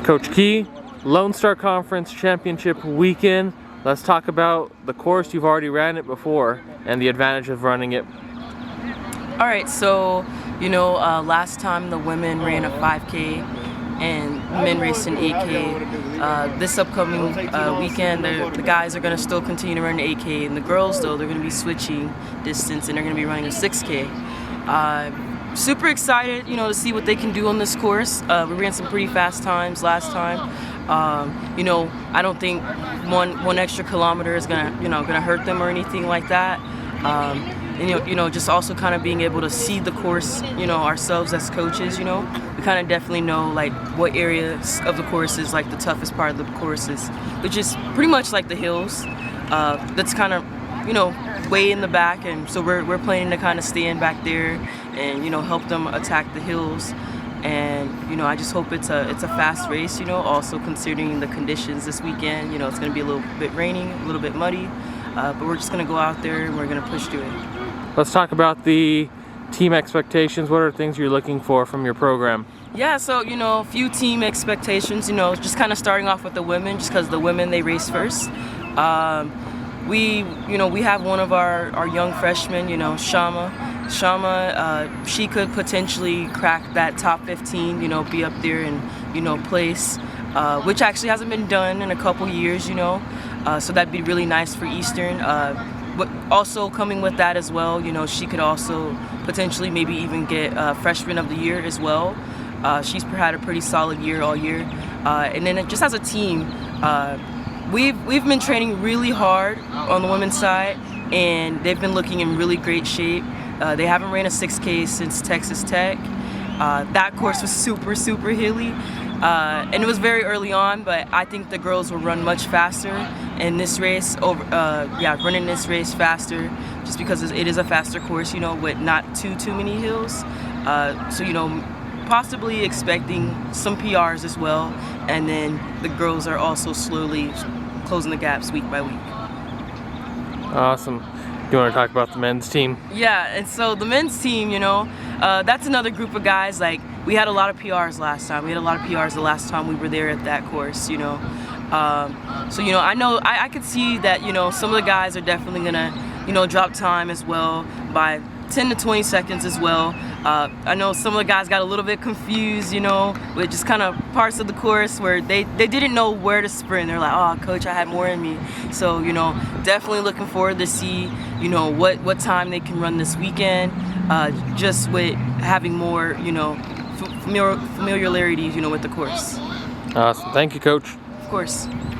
Coach Key, Lone Star Conference Championship weekend. Let's talk about the course. You've already ran it before and the advantage of running it. All right, so last time the women ran a 5K and men raced an 8K. This upcoming weekend, the guys are going to still continue to run the 8K, and the girls, though, they're going to be switching distance and they're going to be running a 6K. Super excited, to see what they can do on this course. We ran some pretty fast times last time. I don't think one extra kilometer is gonna hurt them or anything like that. And just also kind of being able to see the course, ourselves as coaches, we kind of definitely know like what areas of the course is like the toughest part of the courses, which is pretty much like the hills. That's kind of way in the back, and so we're planning to kind of stand back there and help them attack the hills. And I just hope it's a fast race, also considering the conditions this weekend. It's going to be a little bit raining, a little bit muddy, but we're just going to go out there and we're going to push through it. Let's talk about the team expectations. What are things you're looking for from your program? Yeah, so a few team expectations, just kind of starting off with the women, just because the women, they race first. We have one of our young freshmen, Shama, she could potentially crack that top 15, be up there and, place, which actually hasn't been done in a couple years, so that'd be really nice for Eastern. But also coming with that as well, she could also potentially maybe even get Freshman of the Year as well. She's had a pretty solid year all year. And then just as a team, we've been training really hard on the women's side, and they've been looking in really great shape. They haven't ran a 6K since Texas Tech. That course was super, super hilly, and it was very early on, but I think the girls will run much faster in this race, running this race faster, just because it is a faster course, with not too many hills. So, possibly expecting some PRs as well, and then the girls are also slowly closing the gaps week by week. Awesome. You want to talk about the men's team? Yeah, and so the men's team, that's another group of guys. Like, we had a lot of PRs last time. We had a lot of PRs the last time we were there at that course, So, I could see that, some of the guys are definitely gonna, drop time as well by 10 to 20 seconds as well. I know some of the guys got a little bit confused, with just kind of parts of the course where they didn't know where to sprint. They're like, oh, coach, I had more in me. So, definitely looking forward to see, what time they can run this weekend, just with having more, familiarity, with the course. Awesome. Thank you, Coach. Of course.